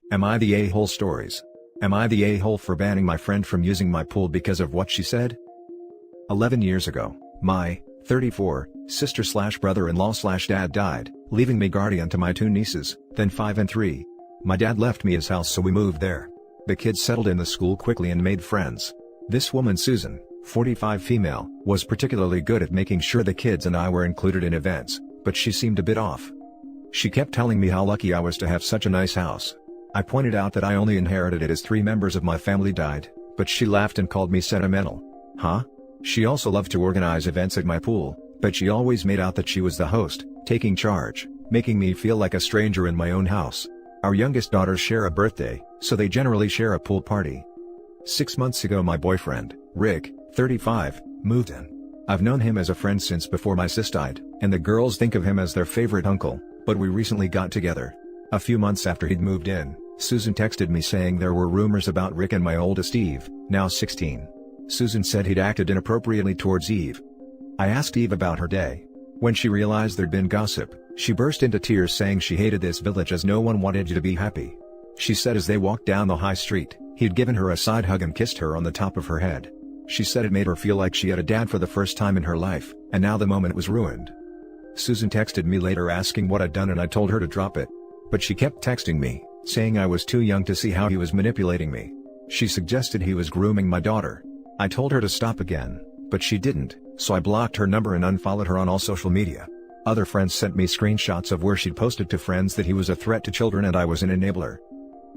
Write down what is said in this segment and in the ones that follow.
Am I the a-hole stories? Am I the a-hole for banning my friend from using my pool because of what she said? 11 years ago, my 34 sister/brother-in-law/dad died, leaving me guardian to my 2 nieces, then 5 and 3. My dad left me his house, so we moved there. The kids settled in the school quickly and made friends. This woman, Susan, 45 female, was particularly good at making sure the kids and I were included in events, but she seemed a bit off. She kept telling me how lucky I was to have such a nice house. I pointed out that I only inherited it as 3 members of my family died, but she laughed and called me sentimental. Huh? She also loved to organize events at my pool, but she always made out that she was the host, taking charge, making me feel like a stranger in my own house. Our youngest daughters share a birthday, so they generally share a pool party. 6 months ago my boyfriend, Rick, 35, moved in. I've known him as a friend since before my sis died, and the girls think of him as their favorite uncle, but we recently got together. A few months after he'd moved in, Susan texted me saying there were rumors about Rick and my oldest Eve, now 16. Susan said he'd acted inappropriately towards Eve. I asked Eve about her day. When she realized there'd been gossip, she burst into tears saying she hated this village as no one wanted you to be happy. She said as they walked down the high street, he'd given her a side hug and kissed her on the top of her head. She said it made her feel like she had a dad for the first time in her life, and now the moment was ruined. Susan texted me later asking what I'd done, and I told her to drop it. But she kept texting me, saying I was too young to see how he was manipulating me. She suggested he was grooming my daughter. I told her to stop again, but she didn't, so I blocked her number and unfollowed her on all social media. Other friends sent me screenshots of where she'd posted to friends that he was a threat to children and I was an enabler.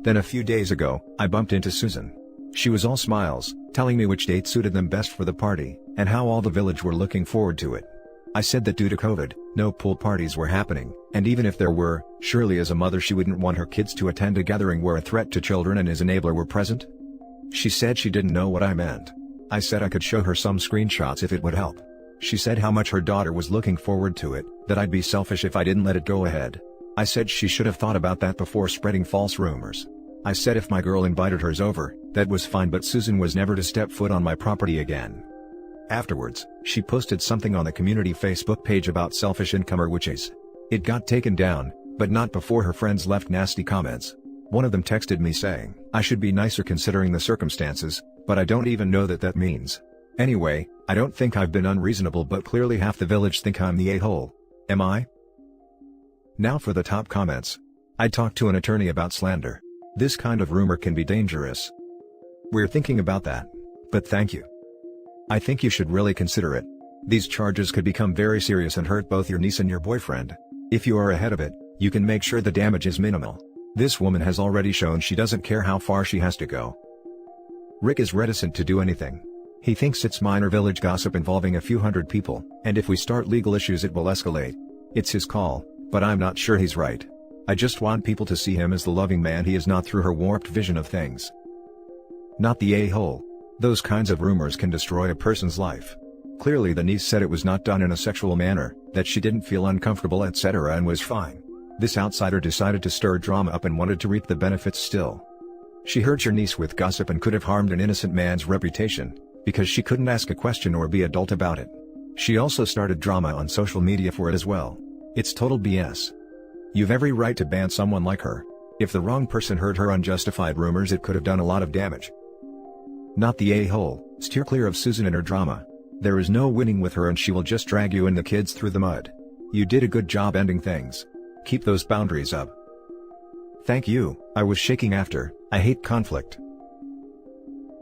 Then a few days ago, I bumped into Susan. She was all smiles, telling me which date suited them best for the party, and how all the village were looking forward to it. I said that due to COVID, no pool parties were happening, and even if there were, surely as a mother she wouldn't want her kids to attend a gathering where a threat to children and his enabler were present. She said she didn't know what I meant. I said I could show her some screenshots if it would help. She said how much her daughter was looking forward to it, that I'd be selfish if I didn't let it go ahead. I said she should have thought about that before spreading false rumors. I said if my girl invited hers over, that was fine, but Susan was never to step foot on my property again. Afterwards, she posted something on the community Facebook page about selfish incomer witches. It got taken down, but not before her friends left nasty comments. One of them texted me saying, I should be nicer considering the circumstances, but I don't even know what that means. Anyway, I don't think I've been unreasonable, but clearly half the village think I'm the a-hole. Am I? Now for the top comments. I talked to an attorney about slander. This kind of rumor can be dangerous. We're thinking about that. But thank you. I think you should really consider it. These charges could become very serious and hurt both your niece and your boyfriend. If you are ahead of it, you can make sure the damage is minimal. This woman has already shown she doesn't care how far she has to go. Rick is reticent to do anything. He thinks it's minor village gossip involving a few hundred people, and if we start legal issues it will escalate. It's his call, but I'm not sure he's right. I just want people to see him as the loving man he is, not through her warped vision of things. Not the a-hole. Those kinds of rumors can destroy a person's life. Clearly the niece said it was not done in a sexual manner, that she didn't feel uncomfortable etc. and was fine. This outsider decided to stir drama up and wanted to reap the benefits still. She hurt your niece with gossip and could have harmed an innocent man's reputation, because she couldn't ask a question or be adult about it. She also started drama on social media for it as well. It's total BS. You've every right to ban someone like her. If the wrong person heard her unjustified rumors it could have done a lot of damage. Not the a-hole. Steer clear of Susan and her drama. There is no winning with her and she will just drag you and the kids through the mud. You did a good job ending things. Keep those boundaries up. Thank you. I was shaking after. I hate conflict.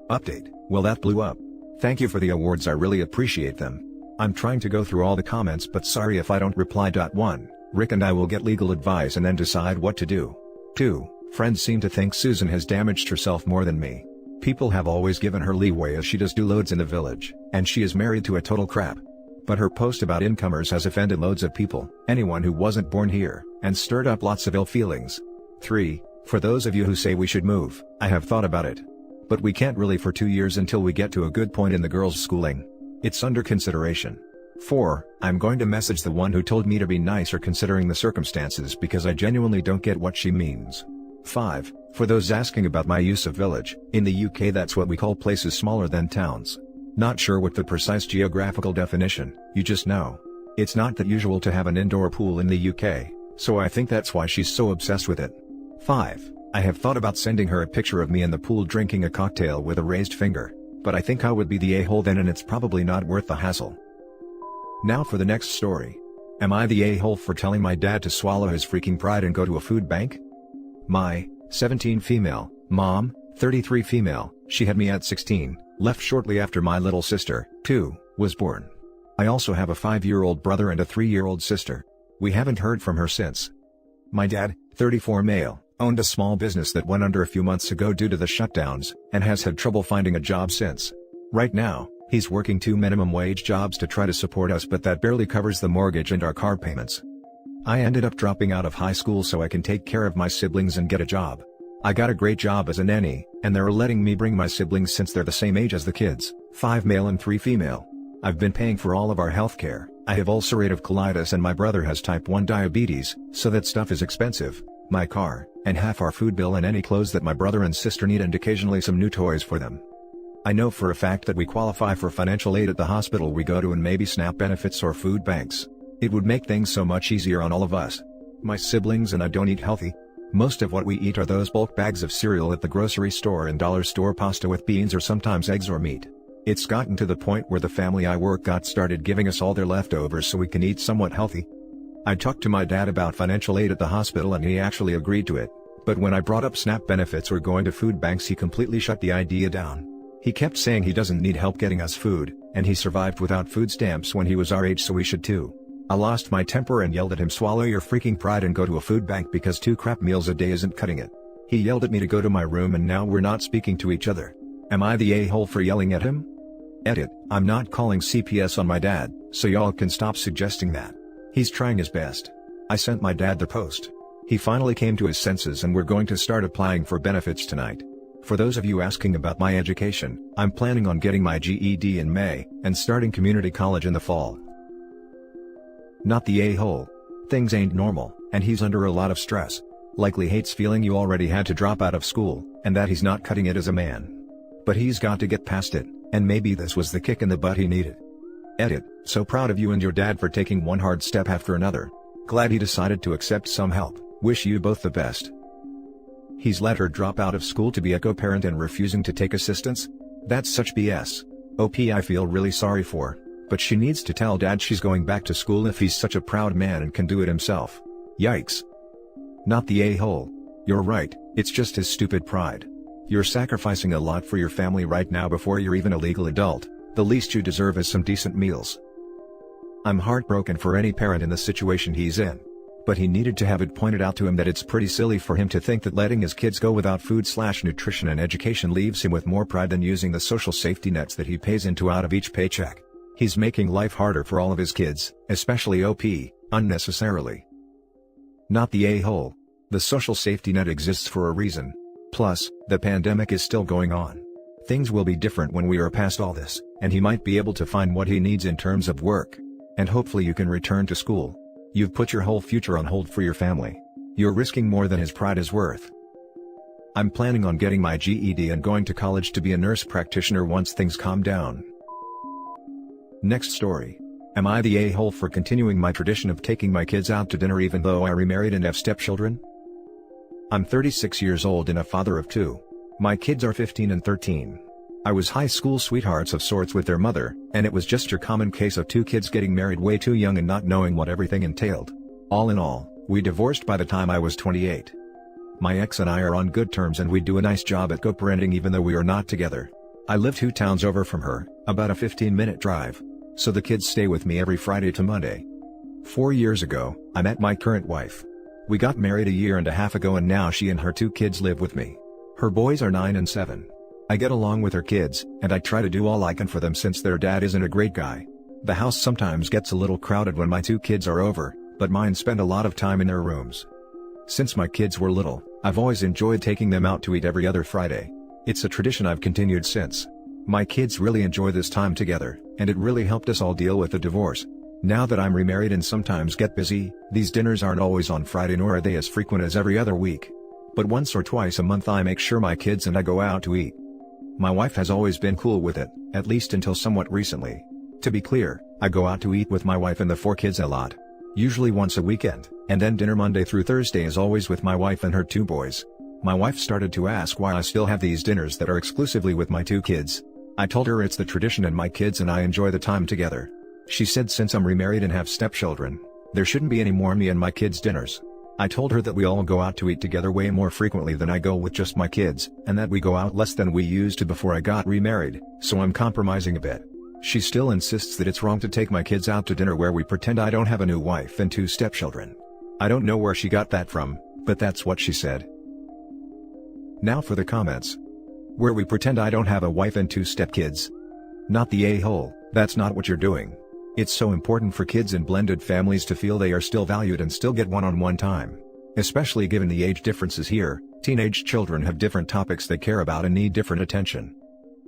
Update. Well, that blew up. Thank you for the awards, I really appreciate them. I'm trying to go through all the comments, but sorry if I don't reply. 1. Rick and I will get legal advice and then decide what to do. 2. Friends seem to think Susan has damaged herself more than me. People have always given her leeway as she does do loads in the village, and she is married to a total crap. But her post about incomers has offended loads of people, anyone who wasn't born here, and stirred up lots of ill feelings. 3. For those of you who say we should move, I have thought about it. But we can't really for 2 years until we get to a good point in the girls' schooling. It's under consideration. 4. I'm going to message the one who told me to be nicer considering the circumstances because I genuinely don't get what she means. 5. For those asking about my use of village, in the UK that's what we call places smaller than towns. Not sure what the precise geographical definition, you just know. It's not that usual to have an indoor pool in the UK, so I think that's why she's so obsessed with it. 5. I have thought about sending her a picture of me in the pool drinking a cocktail with a raised finger, but I think I would be the a-hole then and it's probably not worth the hassle. Now for the next story. Am I the a-hole for telling my dad to swallow his freaking pride and go to a food bank? My 17 female mom, 33 female, she had me at 16, left shortly after my little sister, 2, was born. I also have a 5-year-old brother and a 3-year-old sister. We haven't heard from her since. My dad, 34 male, owned a small business that went under a few months ago due to the shutdowns, and has had trouble finding a job since. Right now, he's working 2 minimum wage jobs to try to support us, but that barely covers the mortgage and our car payments. I ended up dropping out of high school so I can take care of my siblings and get a job. I got a great job as a nanny, and they're letting me bring my siblings since they're the same age as the kids, 5 male and 3 female. I've been paying for all of our healthcare. I have ulcerative colitis and my brother has type 1 diabetes, so that stuff is expensive. My car, and half our food bill and any clothes that my brother and sister need and occasionally some new toys for them. I know for a fact that we qualify for financial aid at the hospital we go to and maybe SNAP benefits or food banks. It would make things so much easier on all of us. My siblings and I don't eat healthy. Most of what we eat are those bulk bags of cereal at the grocery store and dollar store pasta with beans or sometimes eggs or meat. It's gotten to the point where the family I work got started giving us all their leftovers so we can eat somewhat healthy. I talked to my dad about financial aid at the hospital and he actually agreed to it, but when I brought up SNAP benefits or going to food banks he completely shut the idea down. He kept saying he doesn't need help getting us food, and he survived without food stamps when he was our age so we should too. I lost my temper and yelled at him, swallow your freaking pride and go to a food bank because 2 crap meals a day isn't cutting it. He yelled at me to go to my room and now we're not speaking to each other. Am I the a-hole for yelling at him? Edit, I'm not calling CPS on my dad, so y'all can stop suggesting that. He's trying his best. I sent my dad the post. He finally came to his senses and we're going to start applying for benefits tonight. For those of you asking about my education, I'm planning on getting my GED in May, and starting community college in the fall. Not the a-hole. Things ain't normal, and he's under a lot of stress. Likely hates feeling you already had to drop out of school, and that he's not cutting it as a man. But he's got to get past it, and maybe this was the kick in the butt he needed. Edit, so proud of you and your dad for taking one hard step after another. Glad he decided to accept some help, wish you both the best. He's let her drop out of school to be a co-parent and refusing to take assistance? That's such BS. OP I feel really sorry for, but she needs to tell dad she's going back to school if he's such a proud man and can do it himself. Yikes. Not the a-hole. You're right, it's just his stupid pride. You're sacrificing a lot for your family right now before you're even a legal adult. The least you deserve is some decent meals. I'm heartbroken for any parent in the situation he's in. But he needed to have it pointed out to him that it's pretty silly for him to think that letting his kids go without food/nutrition and education leaves him with more pride than using the social safety nets that he pays into out of each paycheck. He's making life harder for all of his kids, especially OP, unnecessarily. Not the a-hole. The social safety net exists for a reason. Plus, the pandemic is still going on. Things will be different when we are past all this, and he might be able to find what he needs in terms of work. And hopefully you can return to school. You've put your whole future on hold for your family. You're risking more than his pride is worth. I'm planning on getting my GED and going to college to be a nurse practitioner once things calm down. Next story. Am I the a-hole for continuing my tradition of taking my kids out to dinner even though I remarried and have stepchildren? I'm 36 years old and a father of 2. My kids are 15 and 13. I was high school sweethearts of sorts with their mother, and it was just your common case of 2 kids getting married way too young and not knowing what everything entailed. All in all, we divorced by the time I was 28. My ex and I are on good terms and we do a nice job at co-parenting even though we are not together. I live 2 towns over from her, about a 15-minute drive. So the kids stay with me every Friday to Monday. 4 years ago, I met my current wife. We got married a year and a half ago and now she and her 2 kids live with me. Her boys are 9 and 7. I get along with her kids, and I try to do all I can for them since their dad isn't a great guy. The house sometimes gets a little crowded when my 2 kids are over, but mine spend a lot of time in their rooms. Since my kids were little, I've always enjoyed taking them out to eat every other Friday. It's a tradition I've continued since. My kids really enjoy this time together, and it really helped us all deal with the divorce. Now that I'm remarried and sometimes get busy, these dinners aren't always on Friday nor are they as frequent as every other week. But once or twice a month I make sure my kids and I go out to eat. My wife has always been cool with it, at least until somewhat recently. To be clear, I go out to eat with my wife and the 4 kids a lot. Usually once a weekend, and then dinner Monday through Thursday is always with my wife and her 2 boys. My wife started to ask why I still have these dinners that are exclusively with my 2 kids. I told her it's the tradition and my kids and I enjoy the time together. She said since I'm remarried and have stepchildren, there shouldn't be any more me and my kids dinners. I told her that we all go out to eat together way more frequently than I go with just my kids, and that we go out less than we used to before I got remarried, so I'm compromising a bit. She still insists that it's wrong to take my kids out to dinner where we pretend I don't have a new wife and 2 stepchildren. I don't know where she got that from, but that's what she said. Now for the comments. Where we pretend I don't have a wife and 2 stepkids. Not the a-hole, that's not what you're doing. It's so important for kids in blended families to feel they are still valued and still get one-on-one time. Especially given the age differences here, teenage children have different topics they care about and need different attention.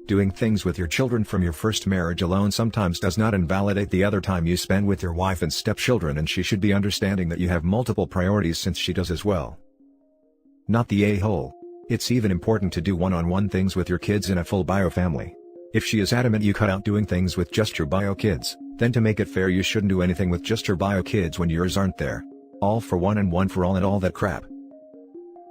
Doing things with your children from your first marriage alone sometimes does not invalidate the other time you spend with your wife and stepchildren, and she should be understanding that you have multiple priorities since she does as well. Not the a-hole. It's even important to do one-on-one things with your kids in a full bio family. If she is adamant you cut out doing things with just your bio kids, then to make it fair you shouldn't do anything with just your bio kids when yours aren't there. All for one and one for all and all that crap.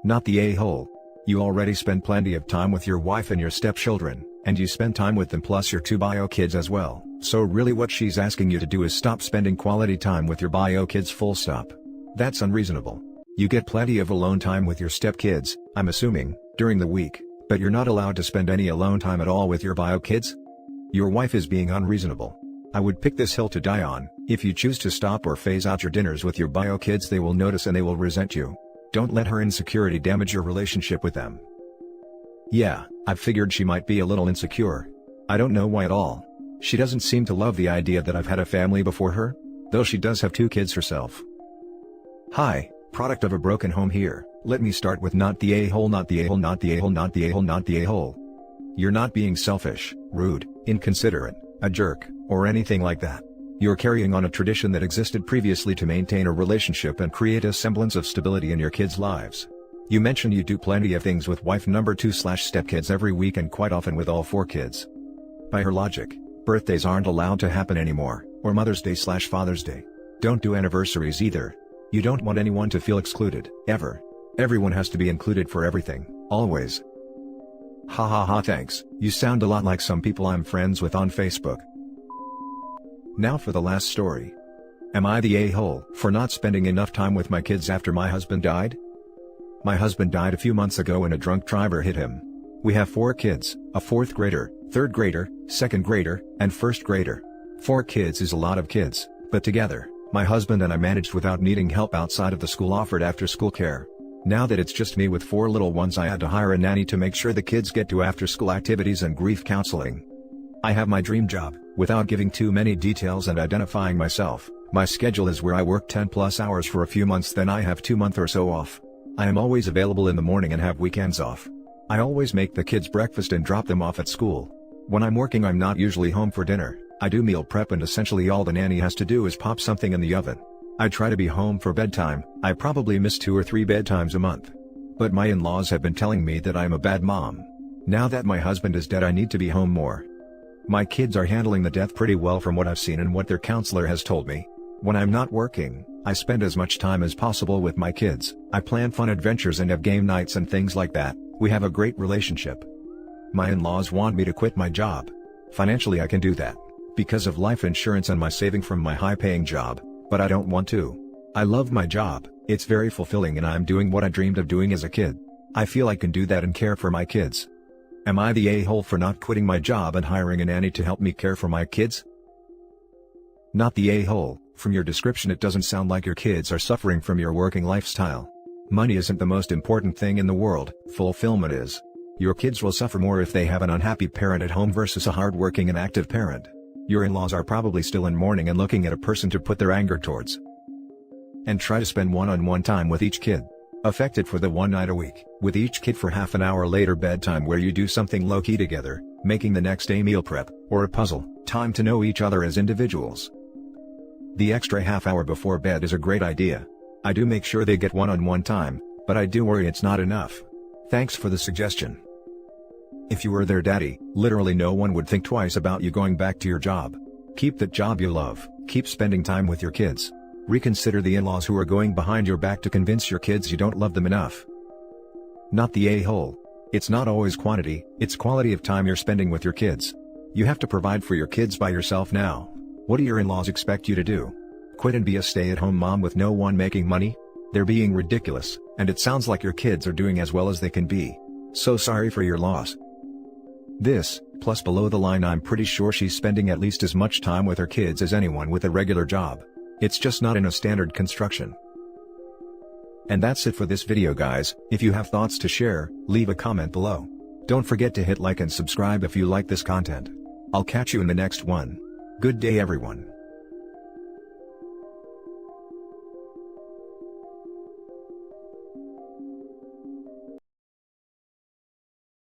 Not the a-hole. You already spend plenty of time with your wife and your stepchildren, and you spend time with them plus your 2 bio kids as well, so really what she's asking you to do is stop spending quality time with your bio kids full stop. That's unreasonable. You get plenty of alone time with your stepkids, I'm assuming, during the week, but you're not allowed to spend any alone time at all with your bio kids? Your wife is being unreasonable. I would pick this hill to die on. If you choose to stop or phase out your dinners with your bio kids, they will notice and they will resent you. Don't let her insecurity damage your relationship with them. Yeah, I figured she might be a little insecure. I don't know why at all. She doesn't seem to love the idea that I've had a family before her, though she does have 2 kids herself. Hi, product of a broken home here. Let me start with not the a-hole, not the a-hole, not the a-hole, not the a-hole, not the a-hole. You're not being selfish, rude, inconsiderate, a jerk, or anything like that. You're carrying on a tradition that existed previously to maintain a relationship and create a semblance of stability in your kids' lives. You mentioned you do plenty of things with wife number 2/stepkids every week and quite often with all 4 kids. By her logic, birthdays aren't allowed to happen anymore, or Mother's Day/Father's Day. Don't do anniversaries either. You don't want anyone to feel excluded, ever. Everyone has to be included for everything, always. Ha ha ha, thanks. You sound a lot like some people I'm friends with on Facebook. Now for the last story. Am I the a-hole for not spending enough time with my kids after my husband died? My husband died a few months ago and a drunk driver hit him. We have 4 kids, a 4th grader, 3rd grader, 2nd grader, and 1st grader. 4 kids is a lot of kids, but together, my husband and I managed without needing help outside of the school offered after-school care. Now that it's just me with 4 little ones, I had to hire a nanny to make sure the kids get to after-school activities and grief counseling. I have my dream job. Without giving too many details and identifying myself, my schedule is where I work 10+ hours for a few months, then I have 2 months or so off. I am always available in the morning and have weekends off. I always make the kids breakfast and drop them off at school. When I'm working, I'm not usually home for dinner. I do meal prep and essentially all the nanny has to do is pop something in the oven. I try to be home for bedtime. I probably miss 2 or 3 bedtimes a month. But my in-laws have been telling me that I'm a bad mom. Now that my husband is dead, I need to be home more. My kids are handling the death pretty well from what I've seen and what their counselor has told me. When I'm not working, I spend as much time as possible with my kids. I plan fun adventures and have game nights and things like that. We have a great relationship. My in-laws want me to quit my job. Financially I can do that, because of life insurance and my saving from my high-paying job, but I don't want to. I love my job, it's very fulfilling and I'm doing what I dreamed of doing as a kid. I feel I can do that and care for my kids. Am I the a-hole for not quitting my job and hiring a nanny to help me care for my kids? Not the a-hole. From your description it doesn't sound like your kids are suffering from your working lifestyle. Money isn't the most important thing in the world, fulfillment is. Your kids will suffer more if they have an unhappy parent at home versus a hard-working and active parent. Your in-laws are probably still in mourning and looking at a person to put their anger towards. And try to spend one-on-one time with each kid. Affect it for the 1 night a week, with each kid for half an hour later bedtime where you do something low-key together, making the next day meal prep, or a puzzle, time to know each other as individuals. The extra half hour before bed is a great idea. I do make sure they get one-on-one time, but I do worry it's not enough. Thanks for the suggestion. If you were their daddy, literally no one would think twice about you going back to your job. Keep that job you love, keep spending time with your kids. Reconsider the in-laws who are going behind your back to convince your kids you don't love them enough. not the a-hole. It's not always quantity, it's quality of time you're spending with your kids. You have to provide for your kids by yourself now. What do your in-laws expect you to do? Quit and be a stay-at-home mom with no one making money? They're being ridiculous, and it sounds like your kids are doing as well as they can be. So sorry for your loss. This, plus below the line, I'm pretty sure she's spending at least as much time with her kids as anyone with a regular job. It's just not in a standard construction. And that's it for this video, guys. If you have thoughts to share, leave a comment below. Don't forget to hit like and subscribe if you like this content. I'll catch you in the next one. Good day, everyone.